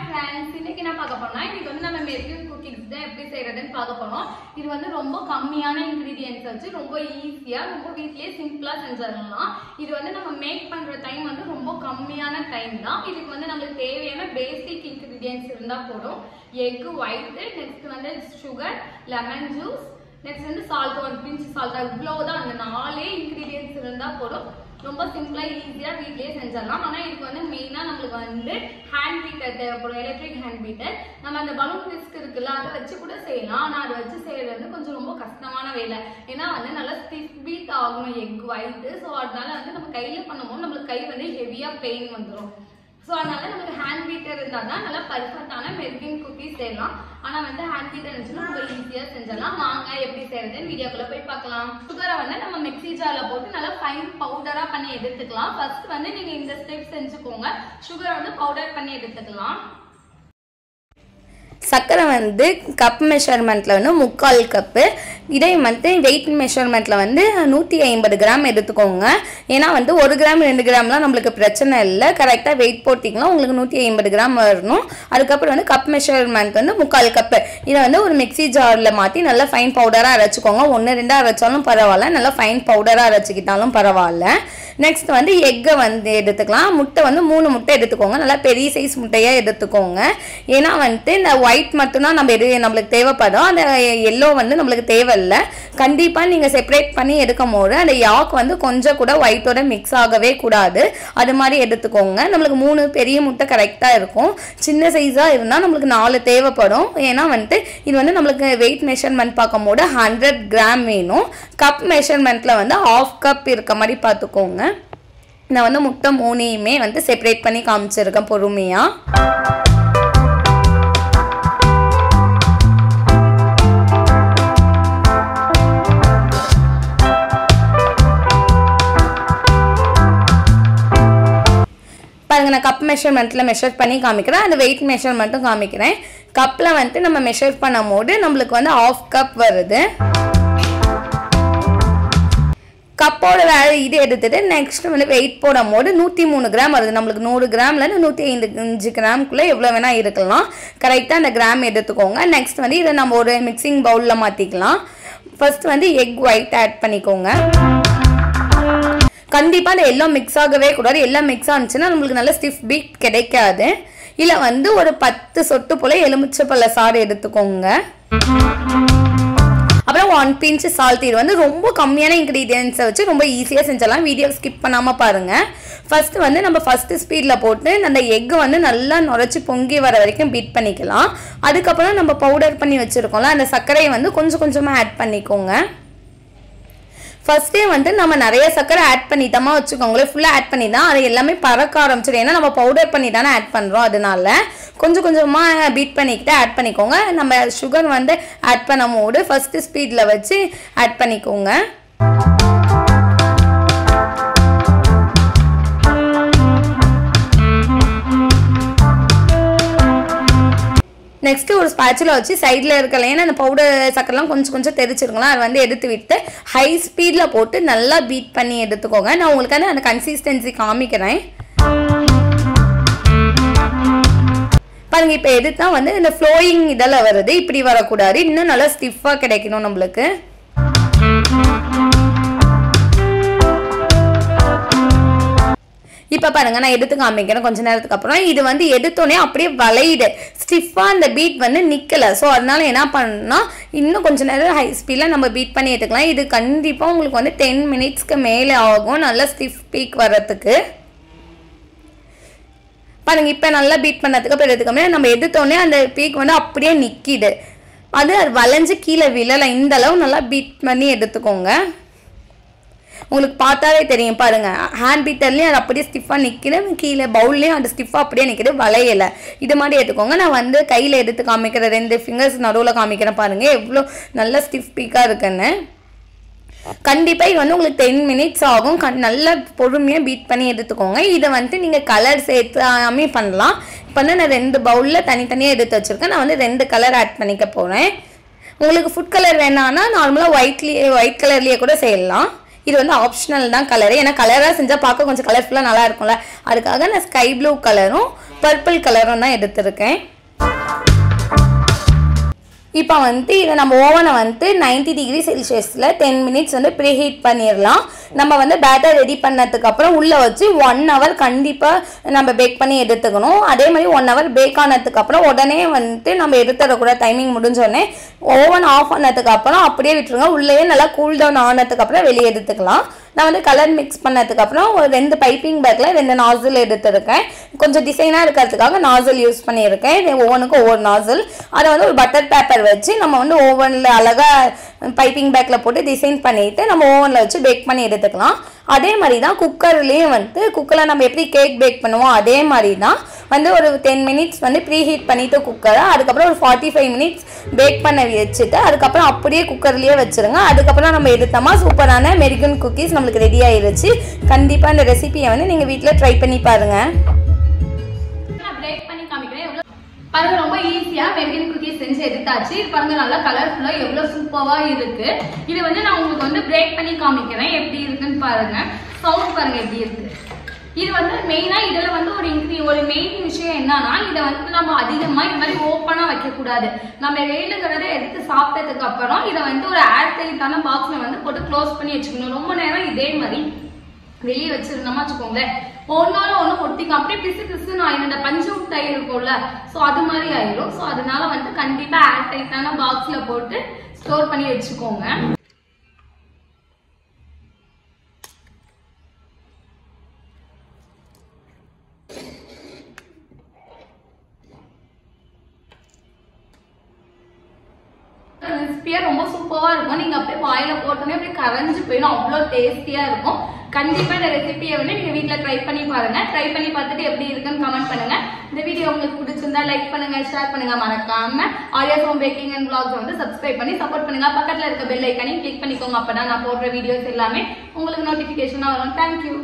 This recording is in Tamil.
friends, இன்னைக்கு நான் பார்க்க போறேன்னா இன்னைக்கு வந்து நம்ம மெரிகன் குக்கீஸ் தான் எப்படி செய்யறதுன்னு பார்க்க போறோம். இது வந்து ரொம்ப கம்மியான இன்கிரிடியன்ட்ஸ் வச்சு ரொம்ப ஈஸியா ரொம்ப வீட்லயே சிம்பிளா செஞ்சிடலாம். இது வந்து நம்ம மேக் பண்ற டைம் வந்து ரொம்ப கம்மியான டைம் தான். இதுக்கு வந்து நமக்கு தேவையான பேசிக் இன்கிரிடியன்ட்ஸ் இருந்தா போதும். எக் ஒயிட், நெக்ஸ்ட் வந்து சுகர், லெமன் ஜூஸ், நெக்ஸ்ட் வந்து சால்ட், ஒரு பிஞ்ச் சால்ட், இவ்வளவுதான். அந்த 4 இன்கிரிடியன்ட்ஸ் இருந்தா போதும். ரொம்ப சிம்பிளா ஈஸியா வீட்லயே செஞ்சிடலாம். ஆனா இதுக்கு வந்து மெயினா நம்மளுக்கு வந்து ஹேண்ட் பீட்டர் தேவைப்படும், எலக்ட்ரிக் ஹேண்ட் பீட்டர். நம்ம அந்த பலூன் விஸ்க் இருக்குல்ல, அதை வச்சு கூட செய்யலாம். ஆனா அதை வச்சு செய்யறது வந்து கொஞ்சம் ரொம்ப கஷ்டமான வேலை. ஏன்னா வந்து நல்லா ஸ்டிஃப் பீட் ஆகணும் எக் ஒயிட். ஸோ அதனால வந்து நம்ம கையில பண்ணும்போது நம்மளுக்கு கை வந்து ஹெவியா பெயின் வந்துடும். ஸோ அதனால நமக்கு ஹேண்ட் பீட்டர் இருந்தால் தான் நல்லா பர்ஃபெக்டான மெரிகன் குக்கீஸ் செய்யலாம். ஆனால் வந்து ஹேண்ட் பீட்டர் இருந்துச்சுன்னா ரொம்ப ஈஸியாக செஞ்சிடலாம். வாங்க எப்படி செய்யறதுன்னு வீடியோக்குள்ள போய் பார்க்கலாம். சுகரை வந்து நம்ம மிக்ஸி ஜார்ல போட்டு நல்லா ஃபைன் பவுடரா பண்ணி எடுத்துக்கலாம். ஃபர்ஸ்ட் வந்து நீங்க இந்த ஸ்டெப் செஞ்சுக்கோங்க. சுகரை வந்து பவுடர் பண்ணி எடுத்துக்கலாம். சர்க்கரை வந்து கப் மெஷர்மெண்ட்டில் வந்து 3/4 கப்பு. இதே வந்து வெயிட் மெஷர்மெண்ட்டில் வந்து 150 கிராம் எடுத்துக்கோங்க. ஏன்னா வந்து 1 கிராம் 2 கிராம்லாம் நம்மளுக்கு பிரச்சனை இல்லை. கரெக்டாக வெயிட் போட்டிங்கன்னா உங்களுக்கு 150 கிராம் வரணும். அதுக்கப்புறம் வந்து கப் மெஷர்மெண்ட் வந்து 3/4 கப்பு. இதை வந்து ஒரு மிக்ஸி ஜாரில் மாற்றி நல்லா ஃபைன் பவுடராக அரைச்சிக்கோங்க. 1-2 அரைச்சாலும் பரவாயில்ல, நல்லா ஃபைன் பவுடராக அரைச்சிக்கிட்டாலும் பரவாயில்ல. நெக்ஸ்ட் வந்து எக்கை வந்து எடுத்துக்கலாம். முட்டை வந்து 3 முட்டை எடுத்துக்கோங்க. நல்லா பெரிய சைஸ் முட்டையாக எடுத்துக்கோங்க. ஏன்னா வந்துட்டு இந்த ஒயிட் மட்டும்தான் நம்மளுக்கு தேவைப்படும். அந்த எல்லோ வந்து நம்மளுக்கு தேவையில்லை. கண்டிப்பாக நீங்கள் செப்பரேட் பண்ணி எடுக்கும் போது அந்த யாக் வந்து கொஞ்சம் கூட ஒயிட்டோட மிக்ஸ் ஆகவே கூடாது. அது மாதிரி எடுத்துக்கோங்க. நம்மளுக்கு 3 பெரிய முட்டை கரெக்டாக இருக்கும். சின்ன சைஸாக இருந்தால் நம்மளுக்கு 4 தேவைப்படும். ஏன்னா வந்துட்டு இது வந்து நம்மளுக்கு வெயிட் மெஷர்மெண்ட் பார்க்கும் போது 100 கிராம் வேணும். கப் மெஷர்மெண்ட்டில் வந்து 1/2 கப் இருக்க மாதிரி பார்த்துக்கோங்க. நான் வந்து முட்டை 3யுமே வந்து செப்பரேட் பண்ணி காமிச்சிருக்கேன் பொறுமையாக. பாருங்க, நான் கப் மெஷர்மெண்ட்டில் மெஷர் பண்ணி காமிக்கிறேன். அந்த வெயிட் மெஷர்மெண்ட்டும் காமிக்கிறேன். கப்பில் வந்துட்டு நம்ம மெஷர் பண்ணும் போது நம்மளுக்கு வந்து 1/2 கப் வருது. கப்போட இது எடுத்துட்டு நெக்ஸ்ட் வந்து வெயிட் போடும் போது 103 கிராம் வருது. நம்மளுக்கு 100 கிராம்ல 105 கிராம்குள்ளே எவ்வளோ வேணால் இருக்கலாம். கரெக்டாக அந்த கிராம் எடுத்துக்கோங்க. நெக்ஸ்ட் வந்து இதை நம்ம ஒரு மிக்சிங் பவுலில் மாற்றிக்கலாம். ஃபர்ஸ்ட் வந்து எக் ஒயிட் ஆட் பண்ணிக்கோங்க. கண்டிப்பாக அந்த எல்லாம் மிக்ஸ் ஆகவே கூடாது. எல்லாம் மிக்ஸ் ஆனிச்சுன்னா நம்மளுக்கு நல்ல ஸ்டிஃப் பீட் கிடைக்காது. இல்லை வந்து ஒரு 10 சொட்டு போல் எலுமிச்சைப்பழ சாறு எடுத்துக்கோங்க. அப்புறம் 1 பிஞ்ச் சால்ட். இது வந்து ரொம்ப கம்மியான இன்க்ரீடியன்ஸை வச்சு ரொம்ப ஈஸியாக செஞ்சிடலாம். வீடியோ ஸ்கிப் பண்ணாமல் பாருங்கள். ஃபஸ்ட்டு வந்து நம்ம ஃபஸ்ட்டு ஸ்பீடில் போட்டு அந்த எக்கு வந்து நல்லா நுரைச்சி பொங்கி வர வரைக்கும் பீட் பண்ணிக்கலாம். அதுக்கப்புறம் நம்ம பவுடர் பண்ணி வச்சுருக்கோம்ல, அந்த சர்க்கரையை வந்து கொஞ்சம் கொஞ்சமாக ஆட் பண்ணிக்கோங்க. ஃபர்ஸ்டே வந்து நம்ம நிறைய சர்க்கரை ஆட் பண்ணிட்டோமா வச்சுக்கோங்களேன். ஃபுல்லாக ஆட் பண்ணி தான் அது எல்லாமே பறக்க ஆரம்பிச்சிடும். ஏன்னா நம்ம பவுடர் பண்ணி தானே ஆட் பண்ணுறோம். அதனால கொஞ்சம் கொஞ்சமாக பீட் பண்ணிக்கிட்டு ஆட் பண்ணிக்கோங்க. நம்ம சுகர் வந்து ஆட் பண்ணும் போது ஃபஸ்ட்டு ஸ்பீடில் வச்சு ஆட் பண்ணிக்கோங்க. நெக்ஸ்ட்டு ஒரு ஸ்பேச்சுலா வச்சு சைடில் இருக்கல, ஏன்னா அந்த பவுடர் சக்கரெலாம் கொஞ்சம் கொஞ்சம் தெரிச்சிருக்கலாம். அதை வந்து எடுத்து விட்டு ஹை ஸ்பீடில் போட்டு நல்லா பீட் பண்ணி எடுத்துக்கோங்க. நான் உங்களுக்கு அந்த கன்சிஸ்டன்சி காமிக்கிறேன். பாருங்கள், இப்போ எடுத்தா வந்து இந்த ஃப்ளோயிங் இதெல்லாம் வருது. இப்படி வரக்கூடாது. இன்னும் நல்லா ஸ்டிஃபாக கிடைக்கணும் நம்மளுக்கு. இப்போ பாருங்கள், நான் எடுத்து காமிக்கிறேன் கொஞ்சம் நேரத்துக்கு அப்புறம். இது வந்து எடுத்தோடனே அப்படியே வளையுது. ஸ்டிஃபாக அந்த பீட் வந்து நிற்கலை. ஸோ அதனால என்ன பண்ணால் இன்னும் கொஞ்சம் நேரம் ஹை ஸ்பீடில் நம்ம பீட் பண்ணி எடுத்துக்கலாம். இது கண்டிப்பாக உங்களுக்கு வந்து 10 மினிட்ஸ்க்கு மேலே ஆகும் நல்லா ஸ்டிஃப் பீக் வர்றதுக்கு. பாருங்கள், இப்போ நல்லா பீட் பண்ணதுக்கு அப்புறம் எடுத்துக்கோமே நம்ம எடுத்தோடனே அந்த பீக் வந்து அப்படியே நிற்கிது. அது வளைஞ்சு கீழே விழலை. இந்த அளவு நல்லா பீட் பண்ணி எடுத்துக்கோங்க. உங்களுக்கு பார்த்தாலே தெரியும். பாருங்கள், ஹேண்ட் பீட்டர்லேயும் அது அப்படியே ஸ்டிஃபாக நிற்கிது. கீழே பவுல்லையும் அது ஸ்டிஃபாக அப்படியே நிற்கிது, வளையலை. இது மாதிரி எடுத்துக்கோங்க. நான் வந்து கையில் எடுத்து காமிக்கிறேன். 2 ஃபிங்கர்ஸ் நடுவில் காமிக்கிறேன். பாருங்கள் எவ்வளோ நல்ல ஸ்டிஃப் பீக்காக இருக்குன்னு. கண்டிப்பாக இது வந்து உங்களுக்கு 10 மினிட்ஸ் ஆகும். நல்லா பொறுமையாக பீட் பண்ணி எடுத்துக்கோங்க. இதை வந்து நீங்கள் கலர் சேர்த்தாமே பண்ணலாம். இப்போ வந்து நான் 2 பவுலில் தனித்தனியாக எடுத்து வச்சுருக்கேன். நான் வந்து 2 கலர் ஆட் பண்ணிக்க போகிறேன். உங்களுக்கு ஃபுட் கலர் வேணான்னா நார்மலாக ஒயிட் கலர்லேயே கூட செய்யலாம். இது வந்து ஆப்ஷனல் தான் கலரு, ஏன்னா கலராக செஞ்சால் பார்க்க கொஞ்சம் கலர்ஃபுல்லாக நல்லா இருக்கும்ல, அதுக்காக நான் ஸ்கை ப்ளூ கலரும் பர்பிள் கலரும் தான் எடுத்திருக்கேன். இப்போ வந்து இதை நம்ம ஓவனை வந்து 90 டிகிரி செல்சியஸில் 10 மினிட்ஸ் வந்து ப்ரீ ஹீட் பண்ணிடலாம். நம்ம வந்து பேட்டர் ரெடி பண்ணதுக்கப்புறம் உள்ளே வச்சு 1 ஹவர் கண்டிப்பாக நம்ம பேக் பண்ணி எடுத்துக்கணும். அதே மாதிரி 1 ஹவர் பேக் ஆனதுக்கப்புறம் உடனே வந்துட்டு நம்ம எடுத்துடக்கூட, டைமிங் முடிஞ்சோடனே ஓவன் ஆஃப் ஆனதுக்கப்புறம் அப்படியே விட்டுருங்க. உள்ளேயே நல்லா கூல் டவுன் ஆனதுக்கப்புறம் வெளியே எடுத்துக்கலாம். நான் வந்து கலர் மிக்ஸ் பண்ணதுக்கப்புறம் ஒரு 2 பைப்பிங் பேக்கில் 2 நாசில் எடுத்துருக்கேன். கொஞ்சம் டிசைனாக இருக்கிறதுக்காக நாசில் யூஸ் பண்ணியிருக்கேன். இது ஒவ்வொன்றுக்கும் ஒவ்வொரு நாசில். அதை வந்து ஒரு பட்டர் பேப்பர் வச்சு நம்ம வந்து ஓவனில் அழகாக பைப்பிங் பேக்கில் போட்டு டிசைன் பண்ணிவிட்டு நம்ம ஓவனில் வச்சு பேக் பண்ணி எடுத்துக்கலாம். அதே மாதிரி தான் குக்கர்லேயும் வந்து குக்கரில் நம்ம எப்படி கேக் பேக் பண்ணுவோம் அதே மாதிரி தான் வந்து ஒரு 10 மினிட்ஸ் வந்து ப்ரீ ஹீட் பண்ணிவிட்டு குக்கரை, அதுக்கப்புறம் ஒரு 45 மினிட்ஸ் பேக் பண்ண வச்சுட்டு அதுக்கப்புறம் அப்படியே குக்கர்லேயே வச்சுருங்க. அதுக்கப்புறம் நம்ம எடுத்தோமா சூப்பரான மெரிகன் குக்கீஸ் நம்மளுக்கு ரெடி ஆயிடுச்சு. கண்டிப்பாக இந்த ரெசிபியை வந்து நீங்கள் வீட்டில் ட்ரை பண்ணி பாருங்கள். பாருங்க ரொம்ப ஈஸியா மெரிகன் குக்கீஸ் செஞ்சு எடுத்தாச்சு. இது பாருங்க நல்லா கலர்ஃபுல்லா எவ்வளவு சூப்பரா இருக்கு. இது வந்து நான் உங்களுக்கு வந்து பிரேக் பண்ணி காமிக்கிறேன் எப்படி இருக்குன்னு பாருங்க. சவுண்ட் பாருங்க எப்படி இருக்கு. இது வந்து மெயினா இதுல வந்து ஒரு மெயின் விஷயம் என்னன்னா, இதை வந்து நம்ம அதிகமா இந்த மாதிரி ஓப்பனா வைக்க கூடாது. நம்ம வேணுங்கிறத எடுத்து சாப்பிட்டதுக்கு அப்புறம் இதை வந்து ஒரு ஏர் டைட்டான பாக்ஸ்ல வந்து போட்டு க்ளோஸ் பண்ணி வச்சுக்கணும். ரொம்ப நேரம் இதே மாதிரி வெளியே வச்சிருந்தோமா வச்சுக்கோங்களேன், ஒன்னோட ஒண்ணு ஒட்டிக்கும், அப்படியே பிசு பிசுன்னு ஆயிரும். இந்த பஞ்சு மிட்டாய் இருக்கும்ல, சோ அது மாதிரி ஆயிரும். சோ அதனால வந்து கண்டிப்பா ஏர் டைட்டான பாக்ஸ்ல போட்டு ஸ்டோர் பண்ணி வச்சுக்கோங்க. ரெசிபியா ரொம்ப சூப்பரா இருக்கும். நீங்க அப்படியே வாயில போட்டோன்னே அப்படியே கரைஞ்சு போயிடும், அவ்வளவு டேஸ்டியா இருக்கும். கண்டிப்பா இந்த ரெசிபியை வந்து நீங்க வீட்ல ட்ரை பண்ணி பாருங்க. ட்ரை பண்ணி பார்த்துட்டு எப்படி இருக்குன்னு கமெண்ட் பண்ணுங்க. இந்த வீடியோ உங்களுக்கு பிடிச்சிருந்தா லைக் பண்ணுங்க, ஷேர் பண்ணுங்க, மறக்காம Aariya's home baking and vlogs வந்து சப்ஸ்கிரைப் பண்ணி சப்போர்ட் பண்ணுங்க. பக்கத்துல இருக்க பெல் ஐக்கானையும் கிளிக் பண்ணிக்கோங்க. அப்பதான் நான் போடுற வீடியோஸ் எல்லாமே உங்களுக்கு நோட்டிபிகேஷனா வரும். தேங்க்யூ.